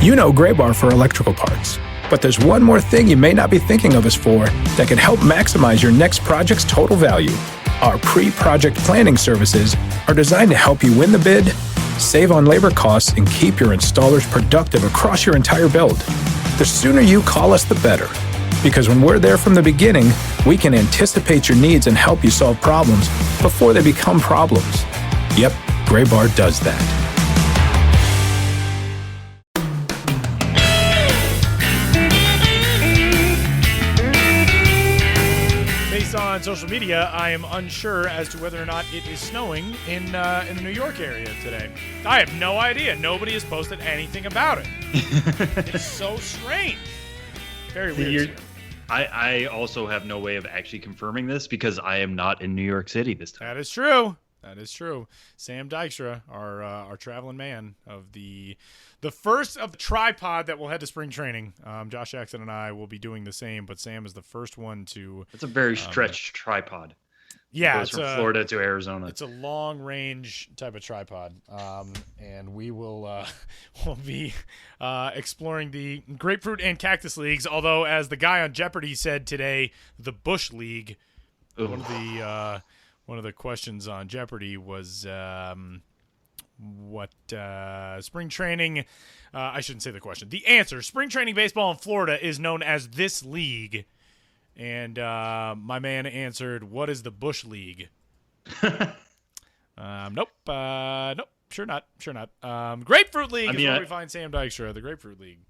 You know Gray Bar for electrical parts, but there's one more thing you may not be thinking of us for that can help maximize your next project's total value. Our pre-project planning services are designed to help you win the bid, save on labor costs, and keep your installers productive across your entire build. The sooner you call us, the better. Because when we're there from the beginning, we can anticipate your needs and help you solve problems before they become problems. Yep, Gray Bar does that. Based on social media, I am unsure as to whether or not it is snowing in the New York area today. I have no idea. Nobody has posted anything about it. It's so strange. Very weird. I also have no way of actually confirming this because I am not in New York City this time. That is true. That is true. Sam Dykstra, our traveling man of the first of the tripod that will head to spring training. Josh Jackson and I will be doing the same, but Sam is the first one to. It's a very stretched tripod. Yeah, it's from Florida to Arizona. It's a long range type of tripod, and we will we'll be exploring the grapefruit and cactus leagues. Although, as the guy on Jeopardy said today, the Bush League. One of the questions on Jeopardy was what spring training. I shouldn't say the question. The answer: spring training baseball in Florida is known as this league. And my man answered, "What is the Bush League?" Nope. Sure not. Grapefruit League is where we find Sam Dykstra, the Grapefruit League.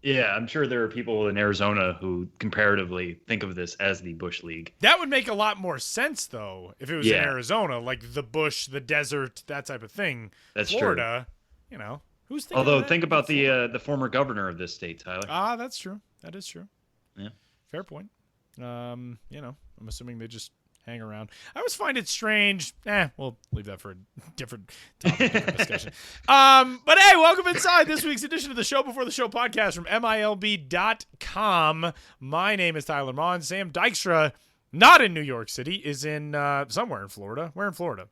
Yeah, I'm sure there are people in Arizona who comparatively think of this as the Bush League. That would make a lot more sense, though, if it was in Arizona, like the bush, the desert, that type of thing. That's Florida, true. Who's thinking Although, of that? think about the former governor of this state, Tyler. That's true. That is true. Yeah. Fair point. I'm assuming they just hang around. I always find it strange. We'll leave that for a different topic, different discussion. But hey, welcome inside this week's edition of the Show Before the Show podcast from MILB.com. My name is Tyler Mon. Sam Dykstra, not in New York City, is in somewhere in Florida. Where in Florida?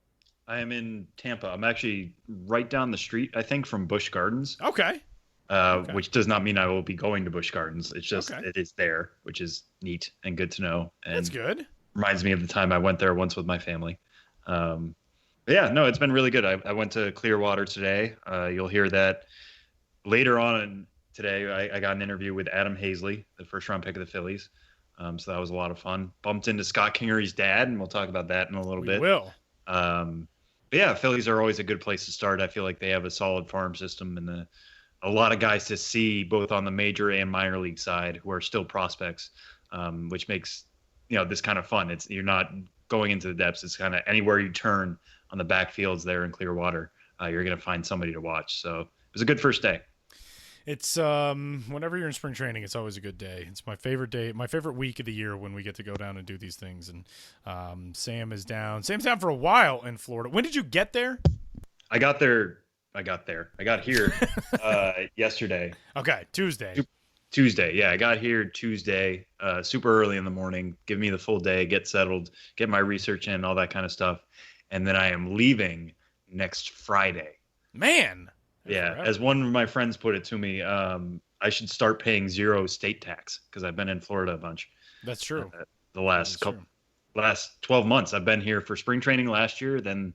I am in Tampa. I'm actually right down the street, I think, from Busch Gardens. Okay. Which does not mean I will be going to Busch Gardens. It's just It is there, which is neat and good to know. And that's good. Reminds me of the time I went there once with my family. It's been really good. I went to Clearwater today. You'll hear that later on today. I got an interview with Adam Haseley, the first round pick of the Phillies. So that was a lot of fun. Bumped into Scott Kingery's dad, and we'll talk about that in a little bit. We will. Phillies are always a good place to start. I feel like they have a solid farm system and a lot of guys to see both on the major and minor league side who are still prospects, which makes this kind of fun. You're not going into the depths. It's kind of anywhere you turn on the backfields there in Clearwater, you're going to find somebody to watch. So it was a good first day. It's whenever you're in spring training, it's always a good day. It's my favorite day, my favorite week of the year when we get to go down and do these things. And Sam is down. Sam's down for a while in Florida. When did you get there? I got here yesterday. Okay, Tuesday. Yeah, I got here Tuesday, super early in the morning, give me the full day, get settled, get my research in, all that kind of stuff. And then I am leaving next Friday. Man. Yeah, as one of my friends put it to me, I should start paying zero state tax because I've been in Florida a bunch. That's true. The last 12 months. I've been here for spring training last year, then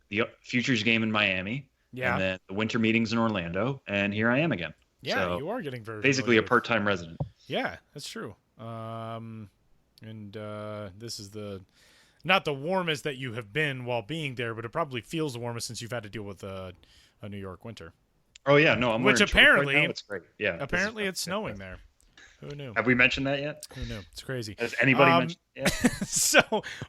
the Futures game in Miami. Yeah. And then the winter meetings in Orlando, and here I am again. Yeah, so you are getting very basically a part-time resident. Yeah, that's true. This is not the warmest that you have been while being there, but it probably feels the warmest since you've had to deal with a New York winter. Oh yeah, no, I'm which apparently right now. It's great. Yeah, apparently it's snowing there. Who knew? Have we mentioned that yet? Who knew? It's crazy. Has anybody mentioned it yet? So,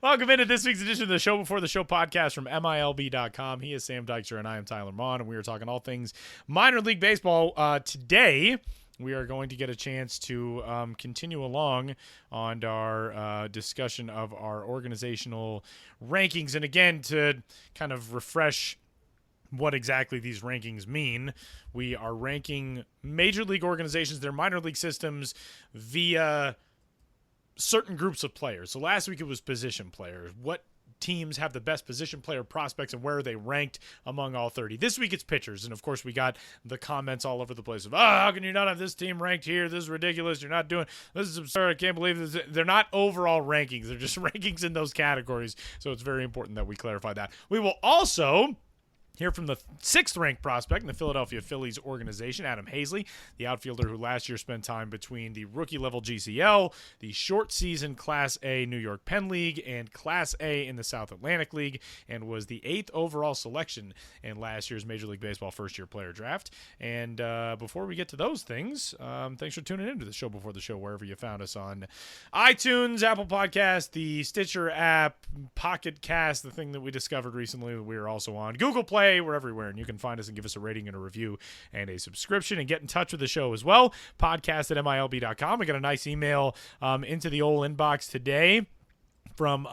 welcome into this week's edition of the Show Before the Show podcast from MILB.com. He is Sam Dykstra, and I am Tyler Mon, and we are talking all things minor league baseball. Today, we are going to get a chance to continue along on our discussion of our organizational rankings. And again, to kind of refresh what exactly these rankings mean, we are ranking major league organizations, their minor league systems, via certain groups of players. So last week it was position players. What teams have the best position player prospects and where are they ranked among all 30. This week it's pitchers, and of course we got the comments all over the place of, how can you not have this team ranked here? This is ridiculous. You're not doing this. Is absurd. I can't believe this. They're not overall rankings. They're just rankings in those categories. So it's very important that we clarify that. We will also hear from the 6th-ranked prospect in the Philadelphia Phillies organization, Adam Haseley, the outfielder who last year spent time between the rookie-level GCL, the short-season Class A New York Penn League, and Class A in the South Atlantic League, and was the 8th overall selection in last year's Major League Baseball first-year player draft. And before we get to those things, thanks for tuning into the show before the show, wherever you found us on iTunes, Apple Podcast, the Stitcher app, Pocket Cast, the thing that we discovered recently that we are also on, Google Play. We're everywhere, and you can find us and give us a rating and a review and a subscription and get in touch with the show as well. Podcast at MILB.com. We got a nice email into the old inbox today from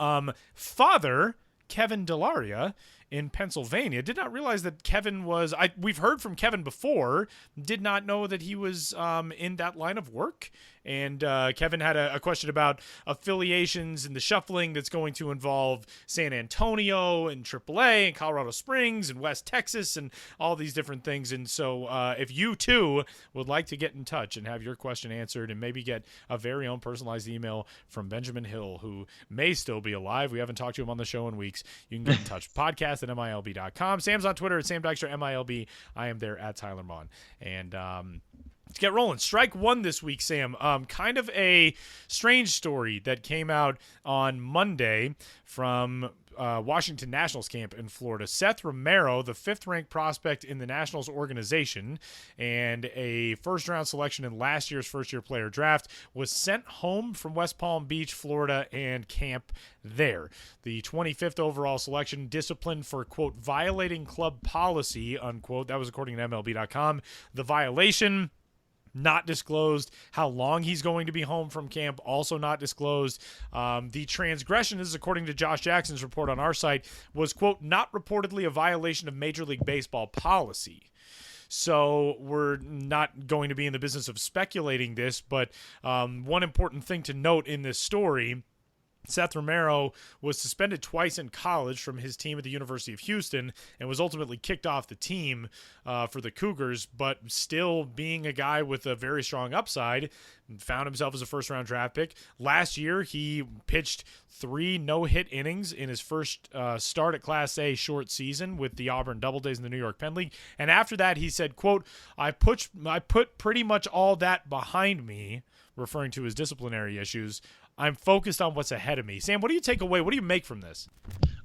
Father Kevin Delaria in Pennsylvania. Did not realize that Kevin was, we've heard from Kevin before, did not know that he was in that line of work. And Kevin had a question about affiliations and the shuffling that's going to involve San Antonio and AAA and Colorado Springs and West Texas and all these different things. And so if you too would like to get in touch and have your question answered and maybe get a very own personalized email from Benjamin Hill, who may still be alive, we haven't talked to him on the show in weeks, you can get in touch. Podcast at MILB.com. Sam's on Twitter at Sam Dykstra, MILB. I am there at Tyler Mon. And let's get rolling. Strike one this week, Sam. Kind of a strange story that came out on Monday from Washington Nationals camp in Florida. Seth Romero, the 5th-ranked prospect in the Nationals organization and a first-round selection in last year's first-year player draft, was sent home from West Palm Beach, Florida, and camp there. The 25th overall selection, disciplined for, quote, violating club policy, unquote. That was according to MLB.com. The violation, not disclosed. How long he's going to be home from camp, also not disclosed. The transgression, this is according to Josh Jackson's report on our site, was, quote, not reportedly a violation of Major League Baseball policy. So we're not going to be in the business of speculating this, but one important thing to note in this story, Seth Romero was suspended twice in college from his team at the University of Houston and was ultimately kicked off the team for the Cougars, but still being a guy with a very strong upside, found himself as a first-round draft pick. Last year, he pitched 3 no-hit innings in his first start at Class A short season with the Auburn Double Days in the New York Penn League. And after that, he said, quote, I put pretty much all that behind me, referring to his disciplinary issues. I'm focused on what's ahead of me. Sam, what do you take away? What do you make from this?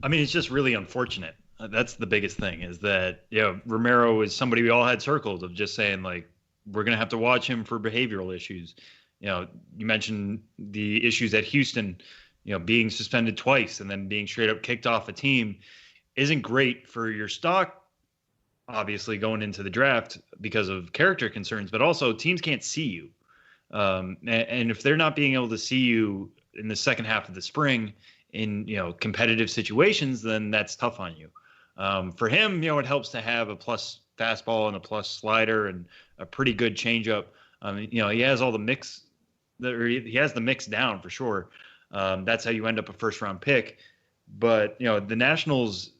I mean, it's just really unfortunate. That's the biggest thing, is that, Romero is somebody we all had circled of just saying, like, we're going to have to watch him for behavioral issues. You mentioned the issues at Houston, being suspended twice and then being straight up kicked off a team isn't great for your stock, obviously, going into the draft because of character concerns, but also teams can't see you. And if they're not being able to see you in the second half of the spring in, competitive situations, then that's tough on you. For him, it helps to have a plus fastball and a plus slider and a pretty good changeup. He has all the mix, he has the mix down for sure. That's how you end up a first round pick. But, the Nationals,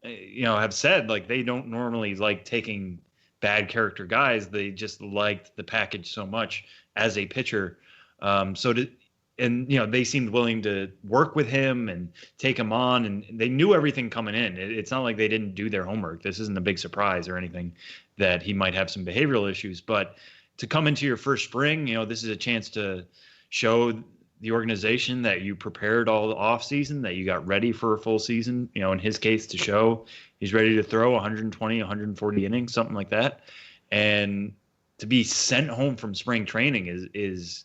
have said, like, they don't normally like taking bad character guys. They just liked the package so much as a pitcher. They seemed willing to work with him and take him on, and they knew everything coming in. It's not like they didn't do their homework. This isn't a big surprise or anything that he might have some behavioral issues, but to come into your first spring, this is a chance to show the organization that you prepared all the off season, that you got ready for a full season, in his case, to show he's ready to throw 120, 140 innings, something like that. And to be sent home from spring training is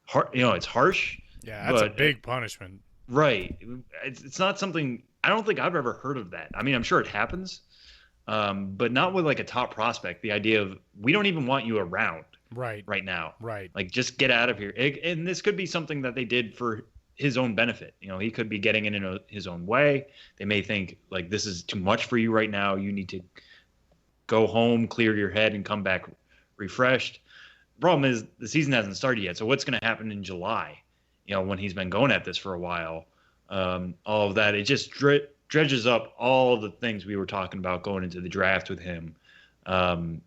hard. It's harsh. Yeah, that's a big punishment. Right. It's not something, I don't think I've ever heard of that. I mean, I'm sure it happens, but not with like a top prospect. The idea of, we don't even want you around right now. Right. Like, just get out of here. And this could be something that they did for his own benefit. He could be getting it in his own way. They may think, like, this is too much for you right now. You need to go home, clear your head, and come back refreshed. Problem is, the season hasn't started yet. So what's going to happen in July, when he's been going at this for a while? all of that. It just dredges up all the things we were talking about going into the draft with him. And,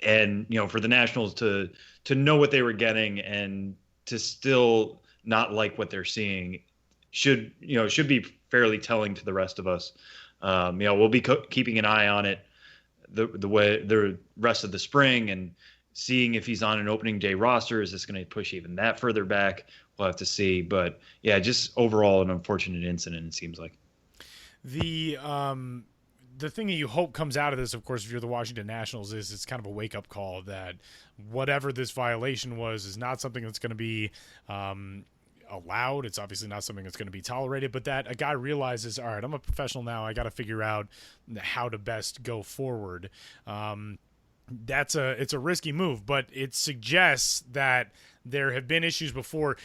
for the Nationals to know what they were getting and to still not like what they're seeing should be fairly telling to the rest of us. We'll be keeping an eye on it the rest of the spring and seeing if he's on an opening day roster. Is this going to push even that further back? We'll have to see. But yeah, just overall an unfortunate incident, it seems like. The thing that you hope comes out of this, of course, if you're the Washington Nationals, is it's kind of a wake-up call that whatever this violation was is not something that's going to be allowed. It's obviously not something that's going to be tolerated, but that a guy realizes, all right, I'm a professional now. I got to figure out how to best go forward. It's a risky move, but it suggests that there have been issues before.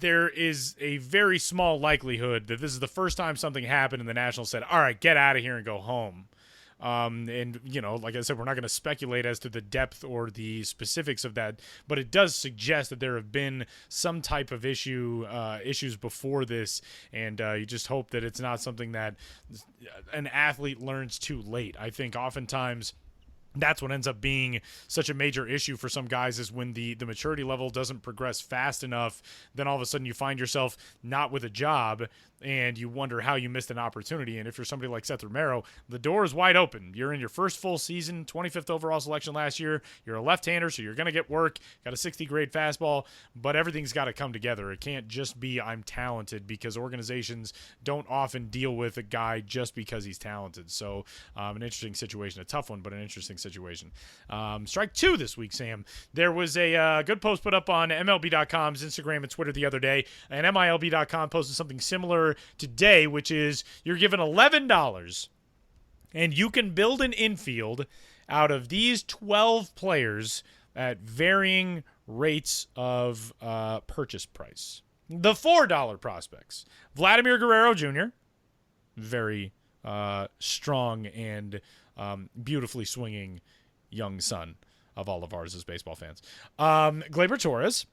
There is a very small likelihood that this is the first time something happened and the Nationals said, all right, get out of here and go home. And, like I said, we're not going to speculate as to the depth or the specifics of that, but it does suggest that there have been some type of issues before this, and you just hope that it's not something that an athlete learns too late. I think oftentimes that's what ends up being such a major issue for some guys, is when the maturity level doesn't progress fast enough, then all of a sudden you find yourself not with a job and you wonder how you missed an opportunity. And if you're somebody like Seth Romero, the door is wide open. You're in your first full season, 25th overall selection last year. You're a left-hander, so you're going to get work, got a 60 grade fastball, but everything's got to come together. It can't just be I'm talented, because organizations don't often deal with a guy just because he's talented. So an interesting situation, a tough one, but an interesting situation. Strike two this week, Sam. There was a good post put up on MLB.com's Instagram and Twitter the other day, and MILB.com posted something similar today, which is you're given $11 and you can build an infield out of these 12 players at varying rates of purchase price. The $4 prospects: Vladimir Guerrero Jr., very strong and beautifully swinging young son of all of ours as baseball fans. Gleyber Torres,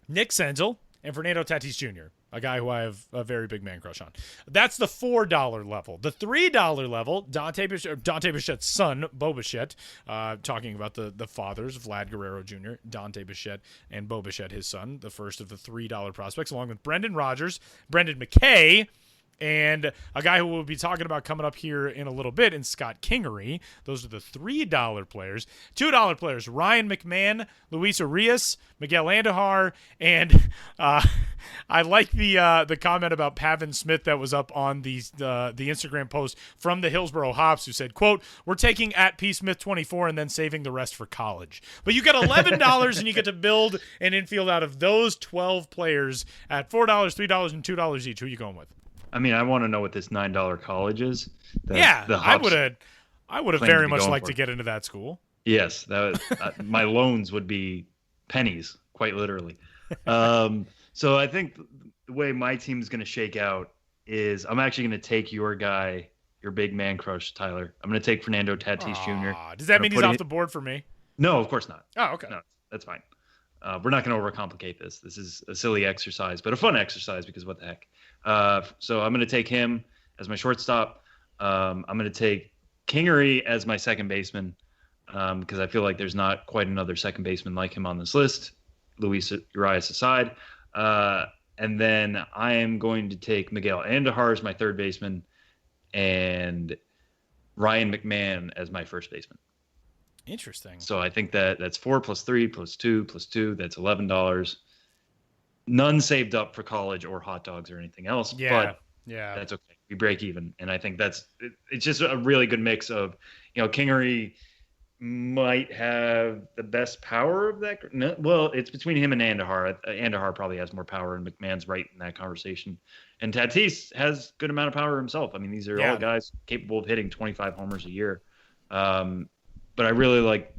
Nick Senzel, and Fernando Tatis Jr., a guy who I have a very big man crush on. That's the $4 level. The $3 level, Dante Bichette's son, Bo Bichette, talking about the fathers, Vlad Guerrero Jr., Dante Bichette, and Bo Bichette, his son, the first of the $3 prospects, along with Brendan Rodgers, Brendan McKay, and a guy who we'll be talking about coming up here in a little bit, in Scott Kingery. Those are the $3 players. $2 players: Ryan McMahon, Luis Arias, Miguel Andujar, and I like the comment about Pavin Smith that was up on the Instagram post from the Hillsboro Hops, who said, quote, "We're taking at P Smith 24 and then saving the rest for college." But you get $11 and you get to build an infield out of those 12 players at $4, $3, and $2 each. Who are you going with? I mean, I want to know what this $9 college is. I would have very much liked to get into that school. Yes, that was, my loans would be pennies, quite literally. So I think the way my team is going to shake out is I'm actually going to take your guy, your big man crush, Tyler. I'm going to take Fernando Tatis Jr. Does that mean he's off the board for me? No, of course not. Oh, okay. No, that's fine. We're not going to overcomplicate this. This is a silly exercise, but a fun exercise, because what the heck. So I'm going to take him as my shortstop. I'm going to take Kingery as my second baseman, because I feel like there's not quite another second baseman like him on this list, Luis Urias aside. And then I am going to take Miguel Andujar as my third baseman and Ryan McMahon as my first baseman. Interesting. So I think that's 4 + 3 + 2 + 2. That's $11. None saved up for college or hot dogs or anything else. Yeah. But that's okay. We break even. And I think it's just a really good mix of, Kingery might have the best power of that. No, well, it's between him and Andujar. Andujar probably has more power, and McMahon's right in that conversation. And Tatis has good amount of power himself. I mean, these are all guys capable of hitting 25 homers a year. But I really like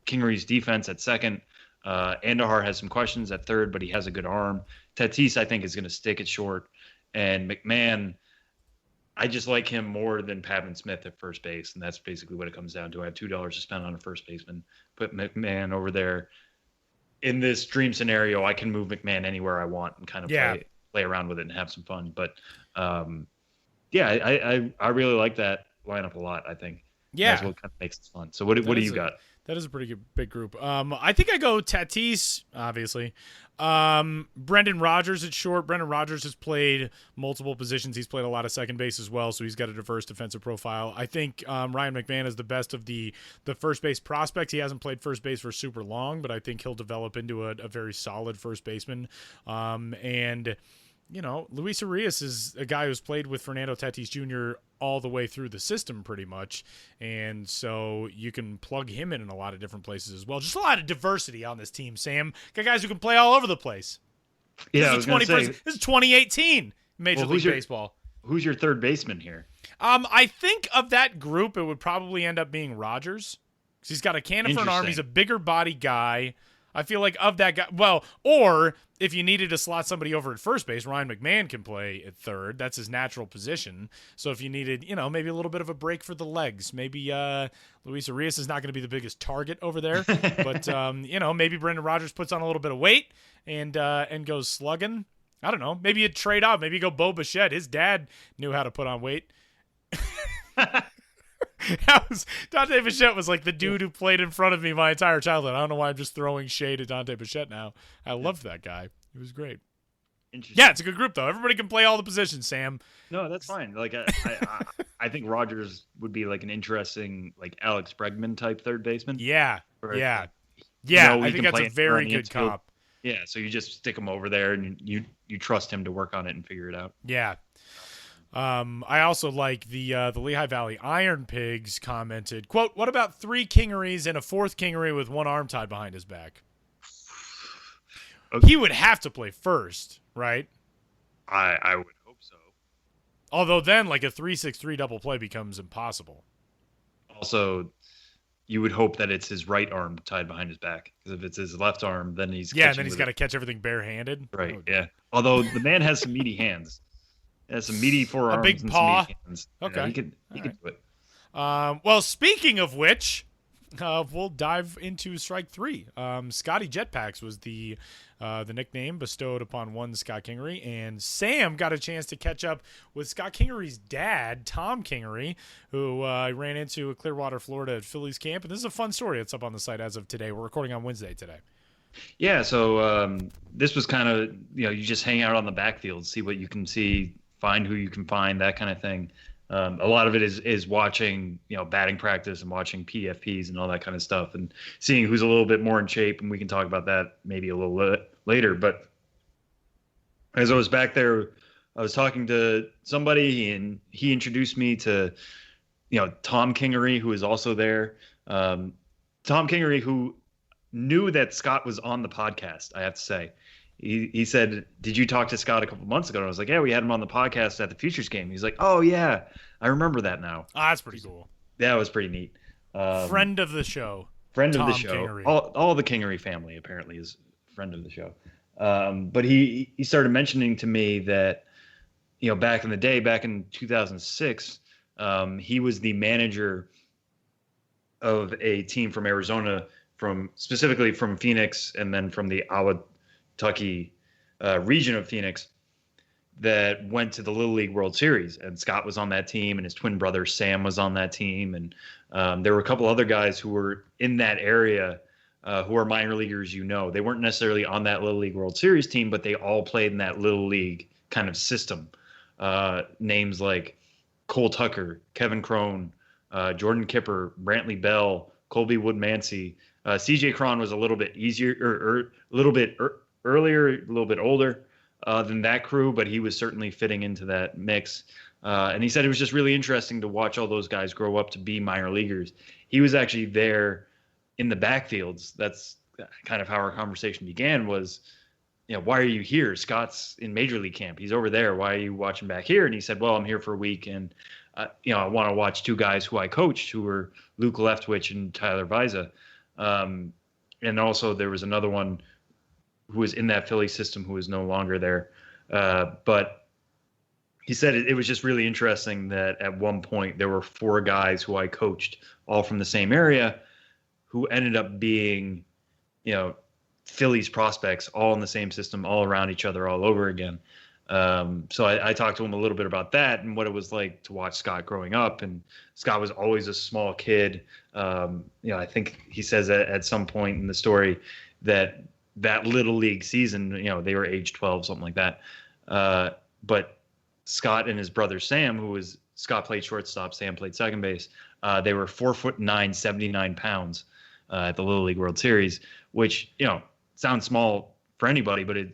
Kingery's defense at second. Andujar has some questions at third, but he has a good arm. Tatis, I think, is going to stick it short. And McMahon, I just like him more than Pavin Smith at first base, and that's basically what it comes down to. I have $2 to spend on a first baseman. Put McMahon over there. In this dream scenario, I can move McMahon anywhere I want and kind of play around with it and have some fun. But yeah, I really like that lineup a lot. I think that's what kind of makes it fun. So what do you got? That is a pretty good big group. I think I go Tatis, obviously. Brendan Rodgers at short. Brendan Rodgers has played multiple positions. He's played a lot of second base as well, so he's got a diverse defensive profile. I think Ryan McMahon is the best of the first base prospects. He hasn't played first base for super long, but I think he'll develop into a very solid first baseman. And Luis Arias is a guy who's played with Fernando Tatis Jr. all the way through the system pretty much. And so you can plug him in a lot of different places as well. Just a lot of diversity on this team, Sam. Got guys who can play all over the place. Yeah, this is 2018 Major League Baseball. Who's your third baseman here? I think of that group, it would probably end up being Rodgers. Because he's got a cannon for an arm. He's a bigger body guy. I feel like of that guy, or if you needed to slot somebody over at first base, Ryan McMahon can play at third. That's his natural position. So if you needed, maybe a little bit of a break for the legs, maybe Luis Arias is not going to be the biggest target over there, but maybe Brendan Rodgers puts on a little bit of weight and goes slugging. I don't know. Maybe you trade out. Maybe you go Bo Bichette. His dad knew how to put on weight. Dante Bichette was like the dude who played in front of me my entire childhood. I don't know why I'm just throwing shade at Dante Bichette now. I loved that guy. He was great. Yeah, it's a good group though. Everybody can play all the positions, Sam. No, that's fine. Like I think Rodgers would be like an interesting like Alex Bregman type third baseman. Yeah. Yeah. I think that's a very good comp. Yeah, so you just stick him over there and you trust him to work on it and figure it out. Yeah. I also like the Lehigh Valley Iron Pigs commented, quote, "What about 3 Kingerys and a 4th Kingery with one arm tied behind his back?" Okay. He would have to play first, right? I would hope so. Although then like a 3-6-3 double play becomes impossible. Also, you would hope that it's his right arm tied behind his back, because if it's his left arm, then he's got to catch everything barehanded. Right. Oh, yeah. Although the man has some meaty hands. Has some meaty forearms, a big and paw. Some meaty hands. Okay, he could do it. Well, speaking of which, we'll dive into strike 3. Scotty Jetpacks was the nickname bestowed upon one Scott Kingery, and Sam got a chance to catch up with Scott Kingery's dad, Tom Kingery, who I ran into at Clearwater, Florida at Phillies camp. And this is a fun story. It's up on the site as of today. We're recording on Wednesday today. Yeah, so this was kind of, you just hang out on the backfield, see what you can see, find who you can find, that kind of thing. A lot of it is watching, batting practice and watching PFPs and all that kind of stuff and seeing who's a little bit more in shape. And we can talk about that maybe a little later. But as I was back there, I was talking to somebody and he introduced me to, Tom Kingery, who is also there. Tom Kingery, who knew that Scott was on the podcast, I have to say. He said, "Did you talk to Scott a couple months ago?" And I was like, "Yeah, we had him on the podcast at the Futures game." He's like, "Oh yeah, I remember that now." That's pretty cool. That was pretty neat. Friend of the show. Friend of the show. Kingery. All the Kingery family apparently is friend of the show. But he started mentioning to me that, back in the day, back in 2006, he was the manager of a team from Arizona, specifically from Phoenix, and then from the Kentucky region of Phoenix, that went to the Little League World Series. And Scott was on that team, and his twin brother Sam was on that team. And there were a couple other guys who were in that area who are minor leaguers. They weren't necessarily on that Little League World Series team, but they all played in that Little League kind of system. Names like Cole Tucker, Kevin Crone, Jordan Kipper, Brantley Bell, Colby Wood-Mancy. CJ Cron was a little bit easier, or a little bit earlier, a little bit older than that crew, but he was certainly fitting into that mix. And he said it was just really interesting to watch all those guys grow up to be minor leaguers. He was actually there in the backfields. That's kind of how our conversation began was, why are you here? Scott's in Major League camp. He's over there. Why are you watching back here? And he said, well, I'm here for a week, and I want to watch 2 guys who I coached, who were Luke Leftwich and Tyler Viza. And also there was another one who was in that Philly system who is no longer there. But he said it was just really interesting that at one point there were 4 guys who I coached, all from the same area, who ended up being, Phillies prospects, all in the same system, all around each other, all over again. So I talked to him a little bit about that and what it was like to watch Scott growing up. And Scott was always a small kid. I think he says at some point in the story that little league season, they were age 12, something like that. But Scott and his brother Sam, Scott played shortstop, Sam played second base. They were 4'9", 79 pounds at the Little League World Series, which, sounds small for anybody, but it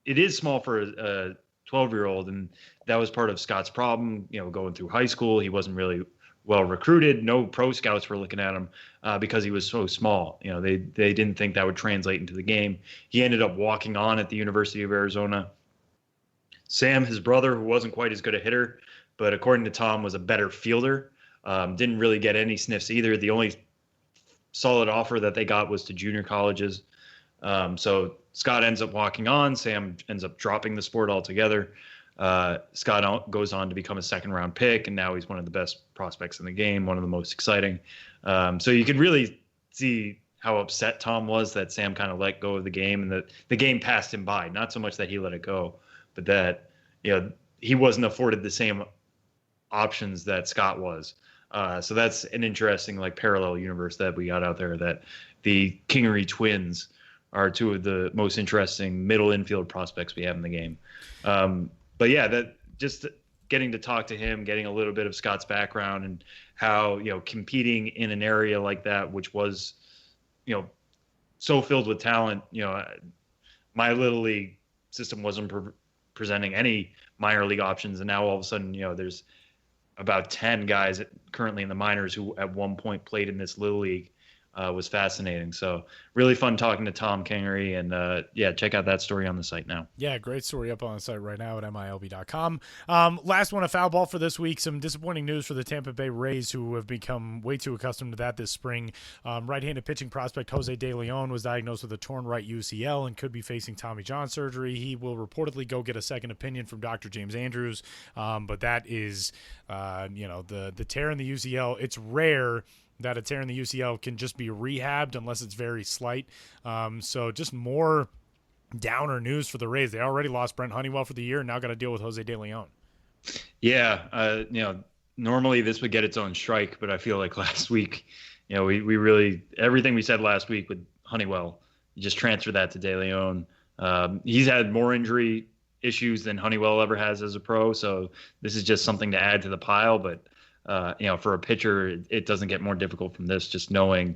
is small for a 12-year-old. And that was part of Scott's problem, going through high school. He wasn't really well recruited. No pro scouts were looking at him because he was so small. They didn't think that would translate into the game. He ended up walking on at the University of Arizona. Sam, his brother, who wasn't quite as good a hitter, but according to Tom, was a better fielder. Didn't really get any sniffs either. The only solid offer that they got was to junior colleges. So Scott ends up walking on. Sam ends up dropping the sport altogether. Scott goes on to become a second-round pick, and now he's one of the best prospects in the game, one of the most exciting. So you could really see how upset Tom was that Sam kind of let go of the game, and that the game passed him by. Not so much that he let it go, but that he wasn't afforded the same options that Scott was. So that's an interesting parallel universe that we got out there, that the Kingery twins are two of the most interesting middle infield prospects we have in the game. But yeah, that just getting to talk to him, getting a little bit of Scott's background and how, competing in an area like that, which was, so filled with talent, my Little League system wasn't presenting any minor league options. And now all of a sudden, there's about 10 guys currently in the minors who at one point played in this Little League. Was fascinating. So really fun talking to Tom Kingery, and check out that story on the site now. Yeah, great story up on the site right now at MILB.com. Last one, a foul ball for this week. Some disappointing news for the Tampa Bay Rays, who have become way too accustomed to that this spring. Right-handed pitching prospect Jose De Leon was diagnosed with a torn right UCL and could be facing Tommy John surgery. He will reportedly go get a second opinion from Dr. James Andrews, but that is, the tear in the UCL. It's rare that a tear in the UCL can just be rehabbed unless it's very slight. So just more downer news for the Rays. They already lost Brent Honeywell for the year and now got to deal with Jose De Leon. Yeah. Normally this would get its own strike, but I feel like last week, we really, everything we said last week with Honeywell, you just transfer that to De Leon. He's had more injury issues than Honeywell ever has as a pro. So this is just something to add to the pile, but for a pitcher, it doesn't get more difficult from this, just knowing,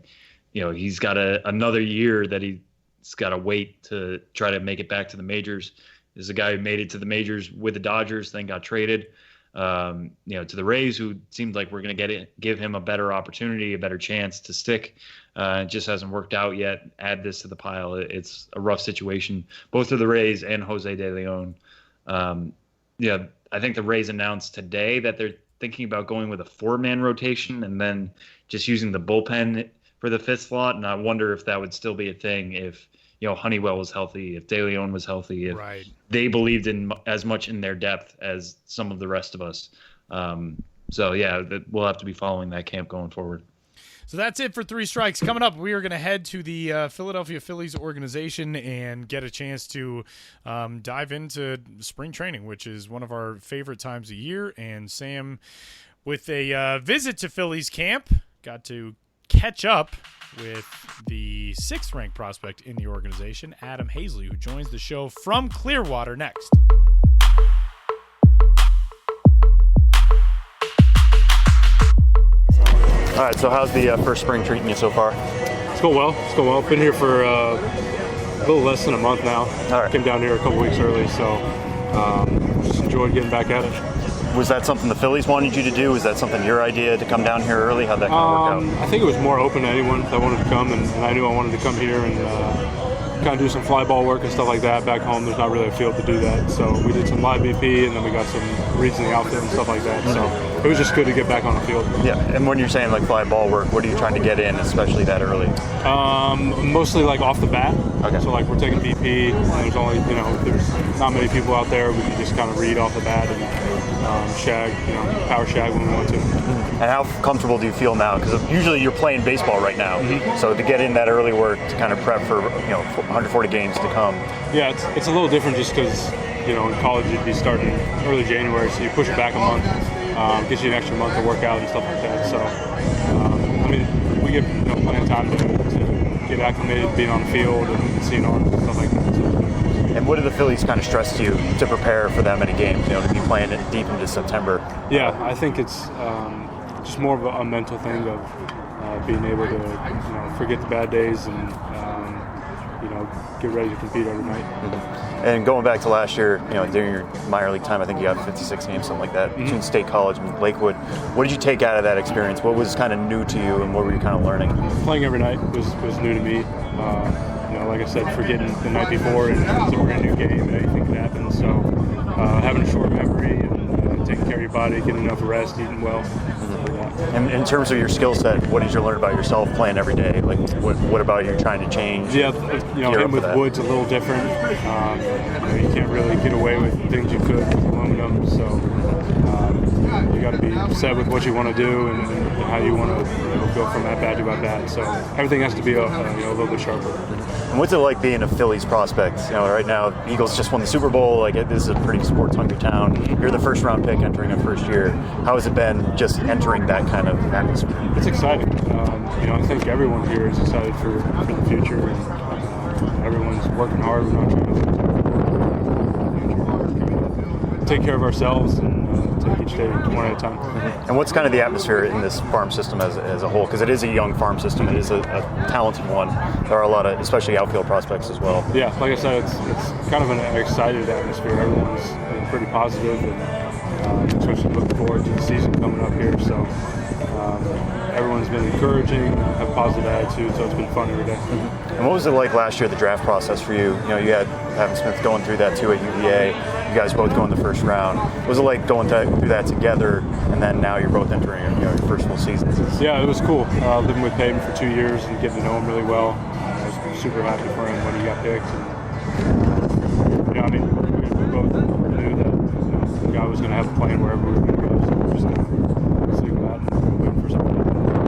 he's got another year that he's got to wait to try to make it back to the majors. This is a guy who made it to the majors with the Dodgers, then got traded, to the Rays, who seemed like we're going to give him a better opportunity, a better chance to stick. It just hasn't worked out yet. Add this to the pile. It's a rough situation, both for the Rays and Jose De Leon. I think the Rays announced today that they're thinking about going with a 4-man rotation and then just using the bullpen for the 5th slot. And I wonder if that would still be a thing if, Honeywell was healthy, if De Leon was healthy, if they believed in as much in their depth as some of the rest of us. We'll have to be following that camp going forward. So that's it for Three Strikes. Coming up, we are going to head to the Philadelphia Phillies organization and get a chance to dive into spring training, which is one of our favorite times of year. And Sam, with a visit to Phillies camp, got to catch up with the 6th-ranked prospect in the organization, Adam Haseley, who joins the show from Clearwater next. All right, so how's the first spring treating you so far? It's going well. Been here for a little less than a month now. All right. Came down here a couple weeks early, so just enjoyed getting back at it. Was that something the Phillies wanted you to do? Was that something your idea to come down here early? How'd that kind of work out? I think it was more open to anyone that wanted to come, and I knew I wanted to come here and kind of do some fly ball work and stuff like that. Back home, there's not really a field to do that, so we did some live BP, and then we got some reads in the outfit and stuff like that. So it was just good to get back on the field. Yeah, and when you're saying fly ball work, what are you trying to get in, especially that early? Mostly off the bat. Okay. So we're taking BP, and there's only there's not many people out there. We can just kind of read off the bat and shag, power shag when we want to. And how comfortable do you feel now? Because usually you're playing baseball right now, so to get in that early work to kind of prep for 140 games to come. Yeah, it's a little different just because in college you'd be starting early January, so you push it back a month, gives you an extra month to work out and stuff like that. So, I mean, we get plenty of time to get acclimated, being on the field and seeing arms and stuff like that. So. And what do the Phillies kind of stress to you to prepare for that many games, to be playing it deep into September? Yeah, I think it's just more of a mental thing of being able to forget the bad days and get ready to compete every night. Mm-hmm. And going back to last year, during your minor league time, I think you got 56 games, something like that, between State College and Lakewood. What did you take out of that experience? What was kind of new to you, and what were you kind of learning? Playing every night was new to me. Like I said, forgetting the night before and it's a brand new game and anything could happen. So having a short memory and taking care of your body, getting enough rest, eating well. And in terms of your skill set, what did you learn about yourself playing every day? Like, what about you trying to change? Yeah, hitting with wood's a little different. You can't really get away with things you could with aluminum. So you got to be set with what you want to do and how you want to go from at bat to at bat. So everything has to be a little bit sharper. And what's it like being a Phillies prospect? Right now, Eagles just won the Super Bowl. Like, this is a pretty sports-hungry town. You're the first-round pick entering a first year. How has it been just entering that kind of atmosphere? It's exciting. I think everyone here is excited for the future. And, everyone's working hard. We're not trying to take care of ourselves and take each day one at a time. Mm-hmm. And what's kind of the atmosphere in this farm system as a whole? Because it is a young farm system. It is a talented one. There are a lot of, especially outfield prospects as well. Yeah, like I said, it's kind of an excited atmosphere. Everyone's pretty positive and especially looking forward to the season coming up here. So everyone's been encouraging, have a positive attitude, so it's been fun every day. Mm-hmm. And what was it like last year, the draft process for you? You had Adam Smith going through that too at UVA. You guys both going the first round. What was it like going through that together, and then now you're both entering your first full season? Yeah, it was cool. Living with Peyton for 2 years and getting to know him really well. I was super happy for him when he got picked. And, we both knew that the guy was going to have a plan wherever we were going to go. So we're just going to sleep that and wait for something.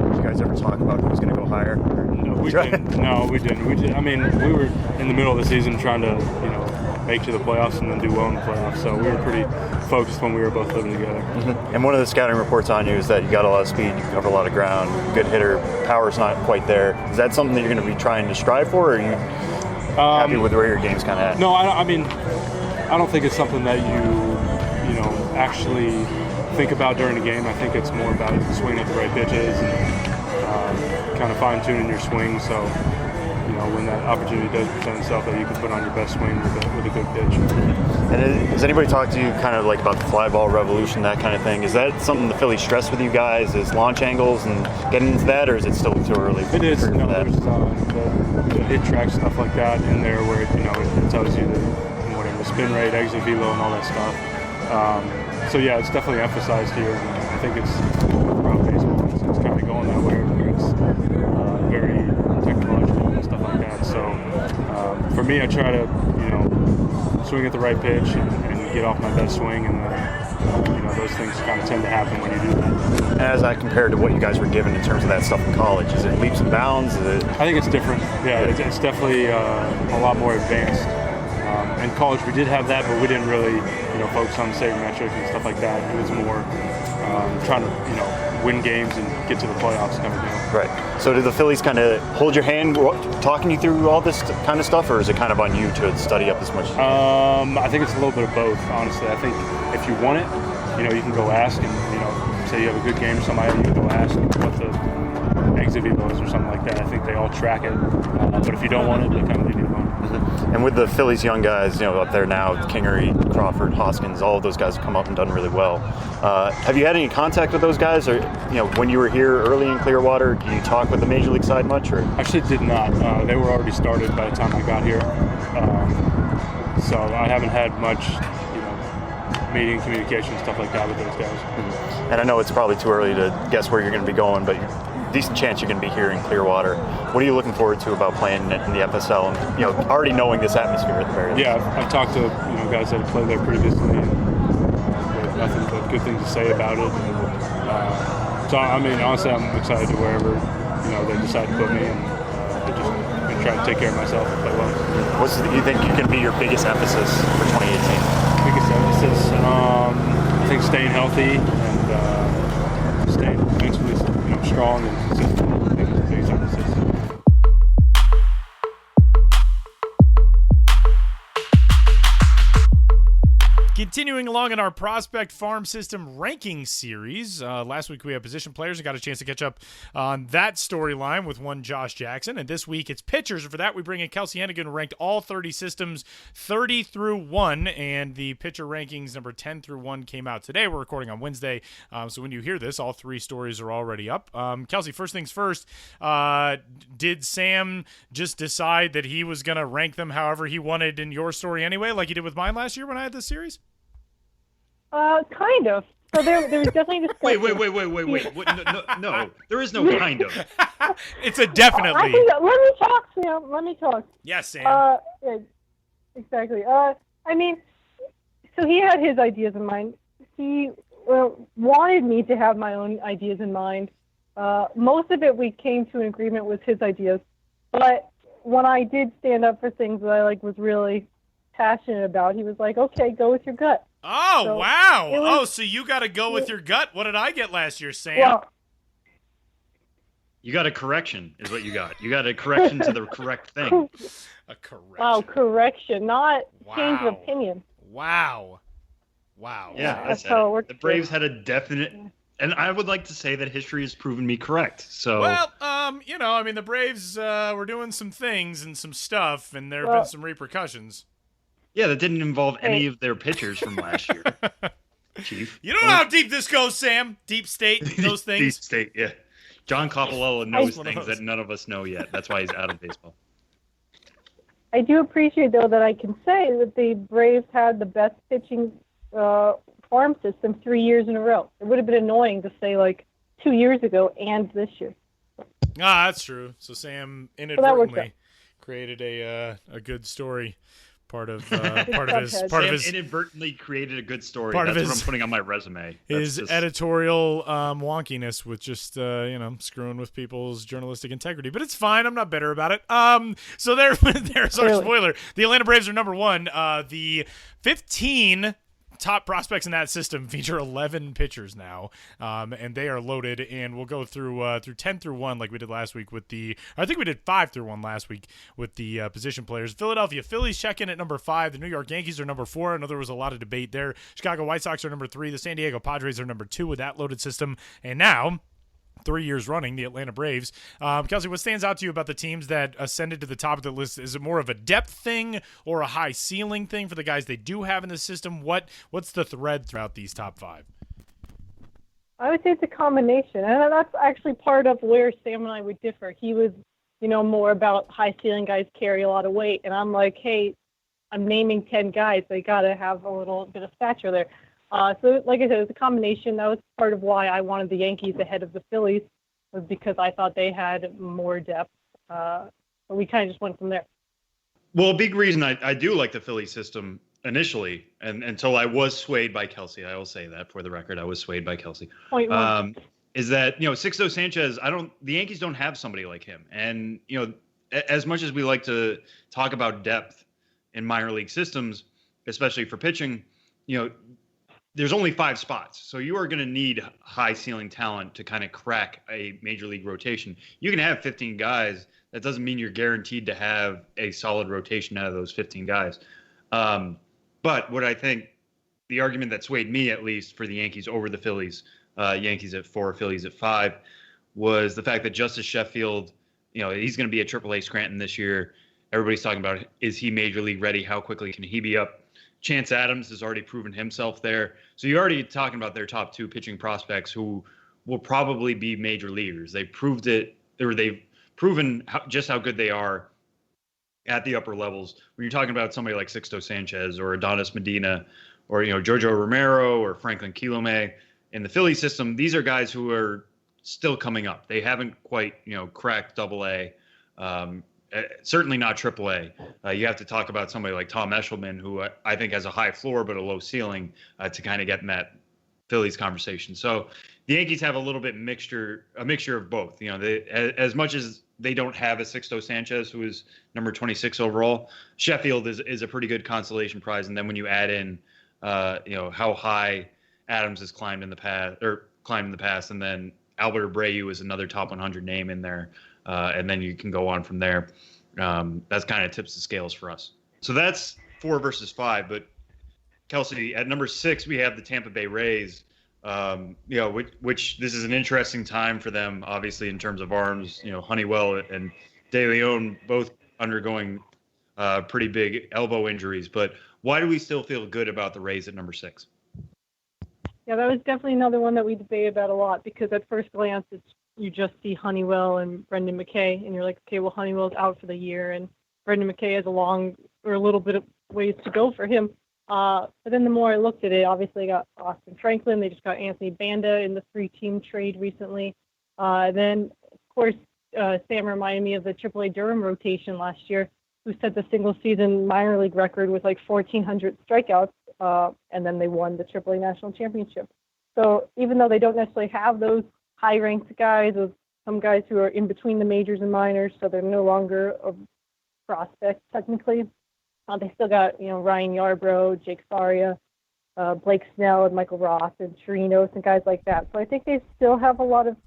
Did you guys ever talk about who was going to go higher? No, we didn't. We didn't. We were in the middle of the season trying to, make to the playoffs and then do well in the playoffs. So we were pretty focused when we were both living together. Mm-hmm. And one of the scouting reports on you is that you got a lot of speed, you cover a lot of ground, good hitter, power's not quite there. Is that something that you're going to be trying to strive for, or are you happy with where your game's kind of at? No, I don't think it's something that you actually think about during the game. I think it's more about swinging at the right pitches and kind of fine-tuning your swing. So, when that opportunity does present itself, that you can put on your best swing with a good pitch. And has anybody talked to you kind of like about the fly ball revolution, that kind of thing? Is that something the Phillies stress with you guys, is launch angles and getting into that, or is it still too early? It is. There's the hit track, stuff like that in there where it tells you the spin rate, exit velo, and all that stuff. So yeah, it's definitely emphasized here. And I think it's around baseball. It's kind of going that way where it's very technological and stuff like that. So for me, I try to swing at the right pitch and get off my best swing, and those things kind of tend to happen when you do that. And as I compared to what you guys were given in terms of that stuff in college, is it leaps and bounds? I think it's different. Yeah, it's definitely a lot more advanced. In college, we did have that, but we didn't really, focus on sabermetrics and stuff like that. It was more trying to, win games and get to the playoffs kind of deal. Right. So did the Phillies kind of hold your hand, talking you through all this kind of stuff, or is it kind of on you to study up as much? I think it's a little bit of both, honestly. I think if you want it, you can go ask and, say you have a good game or somebody, you can go ask what the exit velo is or something like that. I think they all track it. But if you don't want it, they kind of leave you alone. Mm-hmm. And with the Phillies young guys, up there now, Kingery, Crawford, Hoskins, all of those guys have come up and done really well. Have you had any contact with those guys, or when you were here early in Clearwater, did you talk with the major league side much? Or actually did not. They were already started by the time I got here, so I haven't had much, meeting, communication, stuff like that with those guys. Mm-hmm. And I know it's probably too early to guess where you're going to be going, but decent chance you're going to be here in Clearwater. What are you looking forward to about playing in the FSL and already knowing this atmosphere at the very least? Yeah, I've talked to guys that have played there previously, and they have nothing but good things to say about it. So honestly, I'm excited to wherever they decide to put me, and just going to try to take care of myself and play well. What do you think can be your biggest emphasis for 2018? like I said, it's just I think staying healthy and staying mentally, strong and consistent. I think is the biggest emphasis. Continuing along in our Prospect Farm System ranking series, last week we had position players and got a chance to catch up on that storyline with one Josh Jackson, and this week it's pitchers. For that, we bring in Kelsie Heneghan, who ranked all 30 systems 30 through 1, and the pitcher rankings number 10 through 1 came out today. We're recording on Wednesday, so when you hear this, all 3 stories are already up. Kelsie, first things first, did Sam just decide that he was going to rank them however he wanted in your story anyway, like he did with mine last year when I had this series? Kind of. So there was definitely discussion. Wait. No, there is no kind of. It's a definitely. Let me talk, Sam. Let me talk. Yes, Sam. Yeah, exactly. I mean, so he had his ideas in mind. He wanted me to have my own ideas in mind. Most of it we came to an agreement with his ideas. But when I did stand up for things that I was really passionate about, he was like, okay, go with your gut. Oh, so wow. So you got to go with your gut. What did I get last year, Sam? Well, You got a correction, is what you got. You got a correction to the correct thing. A correction. Wow, correction, not change of opinion. Wow. Yeah, that's how it works. The Braves had a definite, and I would like to say that history has proven me correct. So well, the Braves were doing some things and some stuff, and there have been some repercussions. yeah, that didn't involve any of their pitchers from last year. Chief, you don't know how deep this goes, Sam. Deep state, those things. Deep state, yeah. John Coppolella knows things that none of us know yet. That's why he's out of baseball. I do appreciate, though, that I can say that the Braves had the best pitching farm system 3 years in a row. It would have been annoying to say 2 years ago and this year. That's true. So Sam inadvertently created a good story. Part of his inadvertently created a good story. Part That's of his, what I'm putting on my resume. His editorial wonkiness with just screwing with people's journalistic integrity, but it's fine. I'm not bitter about it. So there's our spoiler. The Atlanta Braves are number 1. The 15 top prospects in that system feature 11 pitchers now, and they are loaded, and we'll go through 10 through 1 like we did last week I think we did 5 through 1 last week with the position players. Philadelphia Phillies check in at number 5. The New York Yankees are number 4. I know there was a lot of debate there. Chicago White Sox are number 3. The San Diego Padres are number 2 with that loaded system, and now 3 years running, the Atlanta Braves. Kelsie, what stands out to you about the teams that ascended to the top of the list? Is it more of a depth thing or a high ceiling thing for the guys they do have in the system? What's the thread throughout these top 5? I would say it's a combination, and that's actually part of where Sam and I would differ. He was, more about high ceiling guys carry a lot of weight, and I'm like, hey, I'm naming 10 guys. They got to have a little bit of stature there. So, like I said, it's a combination. That was part of why I wanted the Yankees ahead of the Phillies, was because I thought they had more depth. But we kind of just went from there. Well, a big reason I do like the Philly system initially, and until I was swayed by Kelsie, I will say that for the record, I was swayed by Kelsie. Is that Sixto Sanchez? The Yankees don't have somebody like him, and as much as we like to talk about depth in minor league systems, especially for pitching, there's only 5 spots. So you are going to need high ceiling talent to kind of crack a major league rotation. You can have 15 guys. That doesn't mean you're guaranteed to have a solid rotation out of those 15 guys. But what I think the argument that swayed me, at least for the Yankees over the Phillies, Yankees at 4, Phillies at 5, was the fact that Justice Sheffield, he's going to be at AAA Scranton this year. Everybody's talking about, is he major league ready? How quickly can he be up? Chance Adams has already proven himself there. So you're already talking about their top 2 pitching prospects who will probably be major leaguers. They proved it, or they've proven just how good they are at the upper levels. When you're talking about somebody like Sixto Sanchez or Adonis Medina or, Giorgio Romero or Franklin Quilome in the Philly system, these are guys who are still coming up. They haven't quite, cracked AA. Certainly not AAA. You have to talk about somebody like Tom Eshelman, who I think has a high floor but a low ceiling to kind of get in that Phillies conversation. So the Yankees have a little bit a mixture of both. As much as they don't have a Sixto Sanchez, who is number 26 overall, Sheffield is a pretty good consolation prize. And then when you add in how high Adams has climbed in the past, and then Albert Abreu is another top 100 name in there, and then you can go on from there. That's kind of tips the scales for us. So that's 4 versus 5. But Kelsie, at number 6, we have the Tampa Bay Rays. Which this is an interesting time for them, obviously, in terms of arms. Honeywell and De Leon both undergoing pretty big elbow injuries. But why do we still feel good about the Rays at number 6? Yeah, that was definitely another one that we debate about a lot, because at first glance, you just see Honeywell and Brendan McKay, and you're like, okay, well, Honeywell's out for the year, and Brendan McKay has a little bit of ways to go for him. But then the more I looked at it, obviously they got Austin Franklin. They just got Anthony Banda in the 3-team trade recently. Then, of course, Sam reminded me of the AAA Durham rotation last year, who set the single-season minor league record with like 1,400 strikeouts, and then they won the AAA National Championship. So even though they don't necessarily have those high-ranked guys, or some guys who are in between the majors and minors, so they're no longer a prospect technically, they still got, Ryan Yarbrough, Jake Faria, Blake Snell, and Michael Roth, and Chirinos, and guys like that. So I think they still have a lot of,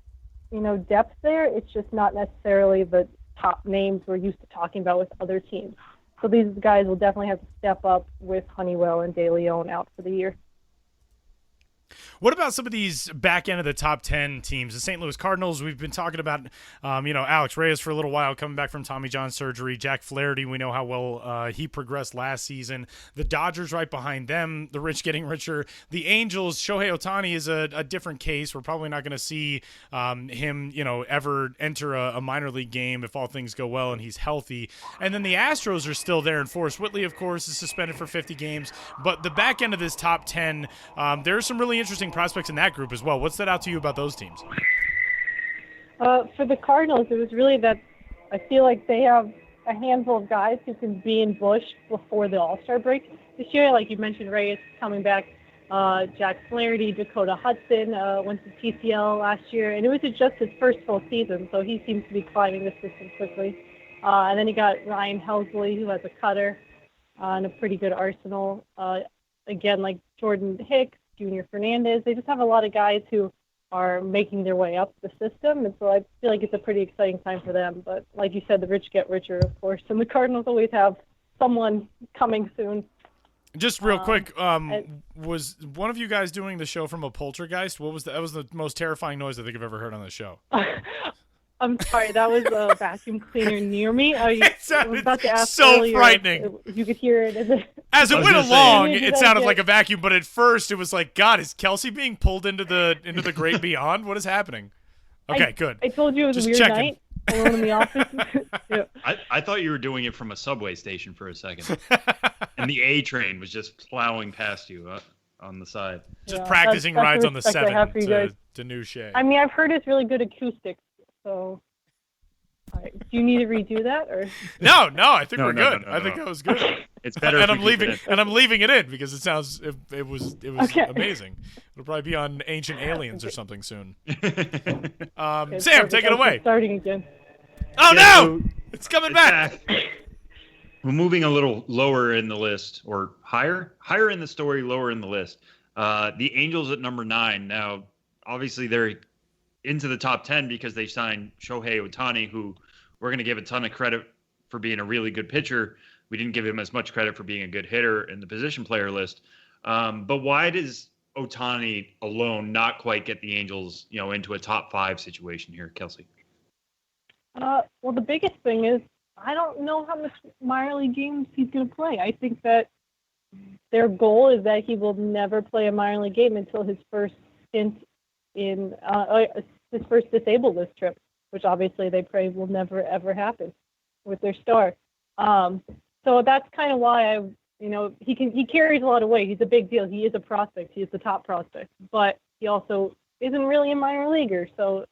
depth there. It's just not necessarily the top names we're used to talking about with other teams. So these guys will definitely have to step up with Honeywell and De Leon out for the year. What about some of these back end of the top 10 teams? The St. Louis Cardinals, we've been talking about, Alex Reyes for a little while, coming back from Tommy John surgery. Jack Flaherty, we know how well he progressed last season. The Dodgers right behind them, the rich getting richer. The Angels, Shohei Ohtani is a different case. We're probably not going to see him, ever enter a minor league game if all things go well and he's healthy. And then the Astros are still there, and Forrest Whitley, of course, is suspended for 50 games. But the back end of this top 10, there are some really interesting prospects in that group as well. What stood out to you about those teams? For the Cardinals, it was really that I feel like they have a handful of guys who can be in Busch before the All-Star break this year. Like you mentioned, Reyes coming back, Jack Flaherty, Dakota Hudson went to TCL last year, and it was just his first full season, so he seems to be climbing the system quickly. And then you got Ryan Haseley, who has a cutter and a pretty good arsenal. Again, like Jordan Hicks, Junior Fernandez, they just have a lot of guys who are making their way up the system, and so I feel like it's a pretty exciting time for them. But like you said, the rich get richer, of course, and the Cardinals always have someone coming soon. Just real quick, was one of you guys doing the show from a poltergeist? That was the most terrifying noise I think I've ever heard on the show. I'm sorry, that was a vacuum cleaner near me. It sounded was about to ask so earlier frightening. if you could hear it. As it went along, Say, it sounded like a vacuum, but at first it was like, God, is Kelsie being pulled into the great beyond? What is happening? Okay, good. I told you it was Just a weird checking. night alone in the office. Yeah. I thought you were doing it from a subway station for a second, and the A train was just plowing past you on the side. Just Yeah, practicing that's rides the on the respect I 7 have for you guys. to New Shea. I mean, I've heard it's really good acoustics, so all right. Do you need to redo that, or? No, I think we're No, good. I think that was good. It's better. And if I'm we keep leaving it in. and I'm leaving it in because it sounds it was Okay. amazing. It'll probably be on Ancient Aliens or something soon. Okay, Sam, perfect. take it I was away. just starting again. Oh Yeah, no! so It's coming it's back. We're moving a little lower in the list, or higher in the story, lower in the list. The Angels at number 9. Now, obviously, they're into the top 10 because they signed Shohei Ohtani, who we're going to give a ton of credit for being a really good pitcher. We didn't give him as much credit for being a good hitter in the position player list. But why does Ohtani alone not quite get the Angels, into a top 5 situation here, Kelsie? Well, the biggest thing is I don't know how much minor league games he's going to play. I think that their goal is that he will never play a minor league game until his first stint in his first disabled list trip, which obviously they pray will never ever happen with their star. So that's kind of why he carries a lot of weight. He's a big deal. He is a prospect. He is the top prospect, but he also isn't really a minor leaguer. So,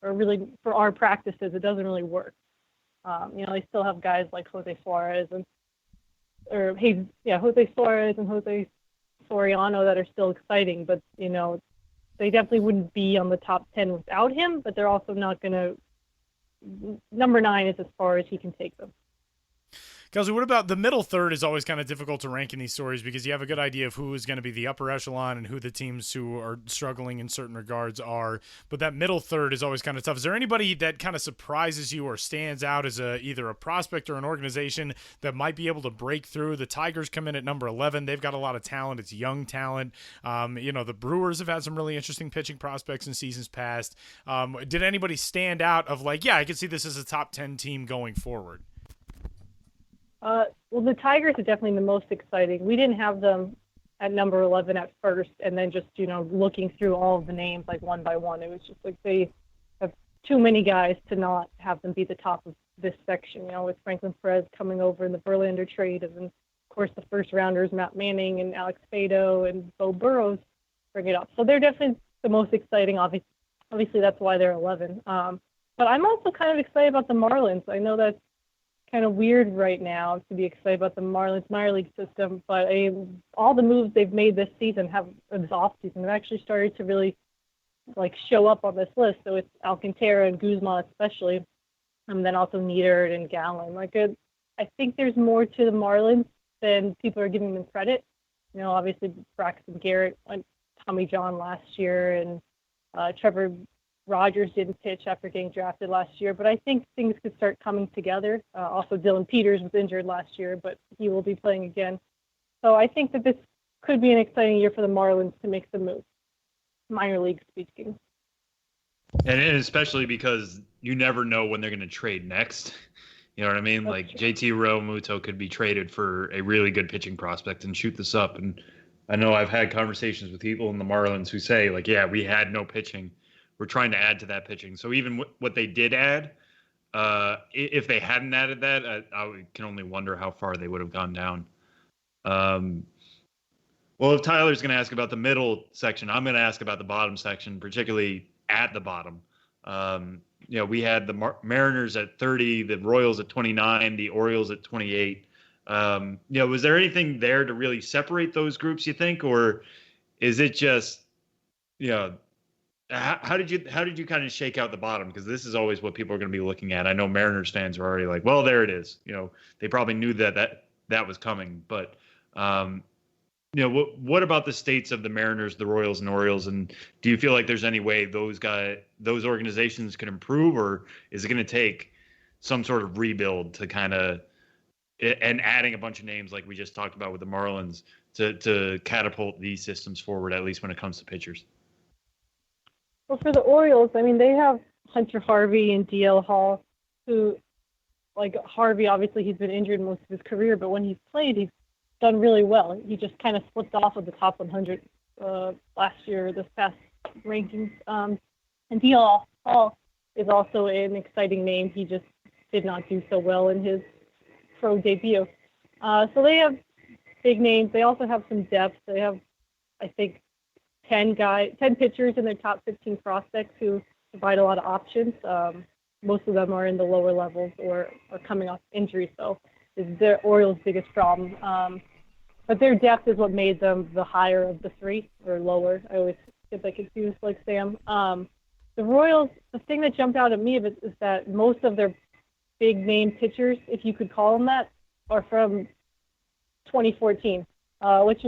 or really for our practices, it doesn't really work. They still have guys like Jose Suarez and Jose Soriano that are still exciting, but they definitely wouldn't be on the top 10 without him. But they're also not going to. Number 9 is as far as he can take them. Kelsie, what about the middle third is always kind of difficult to rank in these stories because you have a good idea of who is going to be the upper echelon and who the teams who are struggling in certain regards are. But that middle third is always kind of tough. Is there anybody that kind of surprises you or stands out as either a prospect or an organization that might be able to break through? The Tigers come in at number 11. They've got a lot of talent. It's young talent. The Brewers have had some really interesting pitching prospects in seasons past. Did anybody stand out of like, yeah, I could see this as a top 10 team going forward? Well, the Tigers are definitely the most exciting. We didn't have them at number 11 at first, and then just, looking through all of the names like one by one, it was just like they have too many guys to not have them be the top of this section, with Franklin Perez coming over in the Verlander trade, and then, of course, the first rounders, Matt Manning and Alex Fado and Bo Burrows bring it up. So they're definitely the most exciting. Obviously, that's why they're 11. But I'm also kind of excited about the Marlins. I know that's kind of weird right now to be excited about the Marlins minor league system, but all the moves they've made this offseason have actually started to really show up on this list. So it's Alcantara and Guzman especially, and then also Nieder and Gallen. I think there's more to the Marlins than people are giving them credit. Obviously Braxton Garrett went Tommy John last year, and Trevor Rogers didn't pitch after getting drafted last year, but I think things could start coming together. Also, Dylan Peters was injured last year, but he will be playing again. So I think that this could be an exciting year for the Marlins to make some moves, minor league speaking. And especially because you never know when they're going to trade next. You know what I mean? That's true. JT Realmuto could be traded for a really good pitching prospect and shoot this up. And I know I've had conversations with people in the Marlins who say, yeah, we had no pitching. We're trying to add to that pitching. So even what they did add, if they hadn't added that, I can only wonder how far they would have gone down. Well, if Tyler's going to ask about the middle section, I'm going to ask about the bottom section, particularly at the bottom. We had the Mariners at 30, the Royals at 29, the Orioles at 28. Was there anything there to really separate those groups, you think, or is it just, how did you kind of shake out the bottom? Because this is always what people are going to be looking at. I know Mariners fans are already like, well, there it is. They probably knew that was coming. But, what about the states of the Mariners, the Royals, and Orioles? And do you feel like there's any way those organizations can improve, or is it going to take some sort of rebuild to kind of and adding a bunch of names like we just talked about with the Marlins to catapult these systems forward, at least when it comes to pitchers? Well, for the Orioles, they have Hunter Harvey and DL Hall, who, Harvey, obviously he's been injured most of his career, but when he's played, he's done really well. He just kind of slipped off of the top 100 last year, this past rankings. And DL Hall is also an exciting name. He just did not do so well in his pro debut. So they have big names. They also have some depth. They have, I think, 10 pitchers in their top 15 prospects who provide a lot of options. Most of them are in the lower levels or are coming off injury, so it's the Orioles' biggest problem. But their depth is what made them the higher of the three, or lower. I always get that confused, like Sam. The Royals, the thing that jumped out at me is that most of their big name pitchers, if you could call them that, are from 2014, which,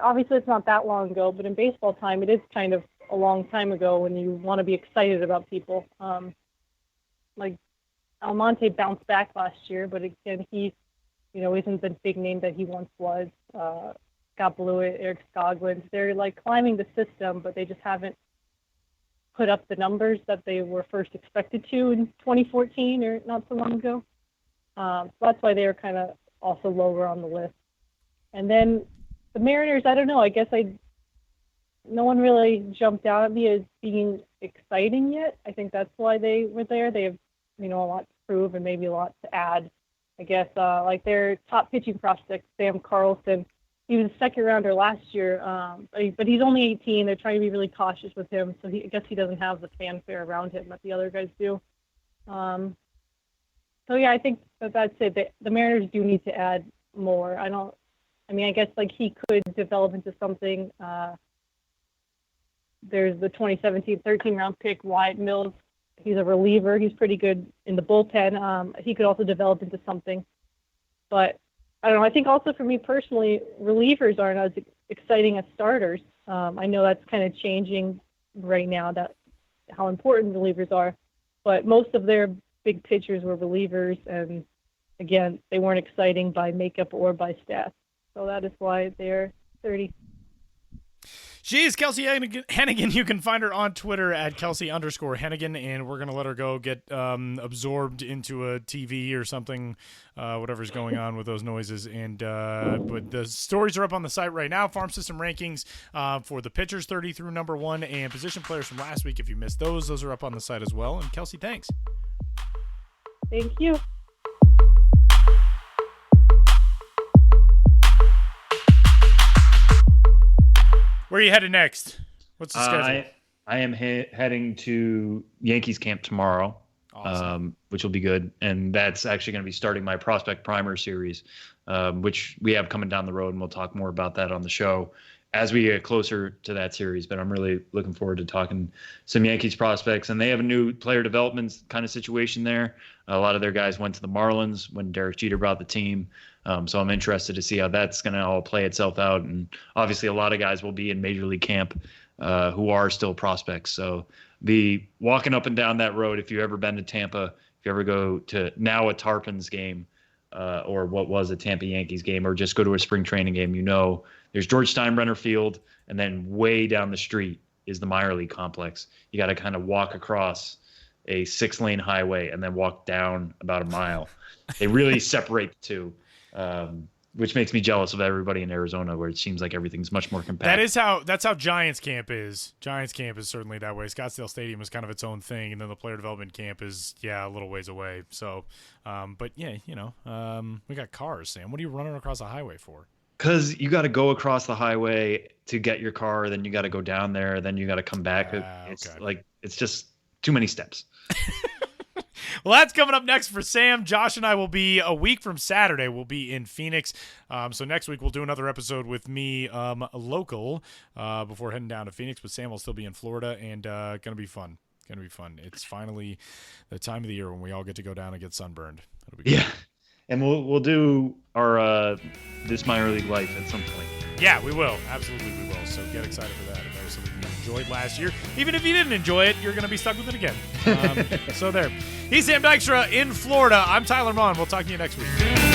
obviously it's not that long ago, but in baseball time, it is kind of a long time ago when you want to be excited about people. Almonte bounced back last year, but again, he, isn't the big name that he once was. Scott Blewett, Eric Skoglund, they're climbing the system, but they just haven't put up the numbers that they were first expected to in 2014 or not so long ago. So that's why they were kind of also lower on the list. And then the Mariners, I don't know. I guess no one really jumped out at me as being exciting yet. I think that's why they were there. They have, a lot to prove and maybe a lot to add. I guess their top pitching prospect, Sam Carlson, he was a second rounder last year, but he's only 18. They're trying to be really cautious with him, so I guess he doesn't have the fanfare around him that the other guys do. So yeah, I think that's it. The Mariners do need to add more. I guess he could develop into something. There's the 2017 13th-round pick, Wyatt Mills. He's a reliever. He's pretty good in the bullpen. He could also develop into something. But I don't know. I think also for me personally, relievers aren't as exciting as starters. I know that's kind of changing right now, that how important relievers are. But most of their big pitchers were relievers, and again, they weren't exciting by makeup or by stats. So that is why they're 30. She is Kelsie Heneghan. You can find her on Twitter at Kelsie_Heneghan, and we're going to let her go get absorbed into a TV or something, whatever's going on with those noises. And but the stories are up on the site right now. Farm system rankings for the pitchers 30 through number 1 and position players from last week. If you missed those are up on the site as well. And Kelsie, thanks. Thank you. Where are you headed next? What's the schedule? I am heading to Yankees camp tomorrow, Awesome. which will be good. And that's actually going to be starting my Prospect Primer series, which we have coming down the road, and we'll talk more about that on the show as we get closer to that series. But I'm really looking forward to talking some Yankees prospects. And they have a new player development kind of situation there. A lot of their guys went to the Marlins when Derek Jeter brought the team. So I'm interested to see how that's going to all play itself out. And obviously a lot of guys will be in Major League camp who are still prospects. So be walking up and down that road, if you've ever been to Tampa, if you ever go to now a Tarpons game or what was a Tampa Yankees game, or just go to a spring training game, there's George Steinbrenner Field, and then way down the street is the minor league complex. You got to kind of walk across a 6-lane highway and then walk down about a mile. They really separate the two. Which makes me jealous of everybody in Arizona, where it seems like everything's much more compact. That's how Giants camp is. Giants camp is certainly that way. Scottsdale Stadium is kind of its own thing, and then the player development camp is a little ways away. So, but yeah, we got cars, Sam. What are you running across the highway for? Because you got to go across the highway to get your car, then you got to go down there, then you got to come back. It's just too many steps. Well, that's coming up next for Sam. Josh and I will be a week from Saturday. We'll be in Phoenix. So next week we'll do another episode with me local before heading down to Phoenix. But Sam will still be in Florida, and going to be fun. It's finally the time of the year when we all get to go down and get sunburned. It'll be good. Yeah. And we'll do our This Minor League Life at some point. Yeah, we will. Absolutely we will. So get excited for that. If that was something you enjoyed last year. Even if you didn't enjoy it, you're going to be stuck with it again. So there. He's Sam Dykstra in Florida. I'm Tyler Mon. We'll talk to you next week.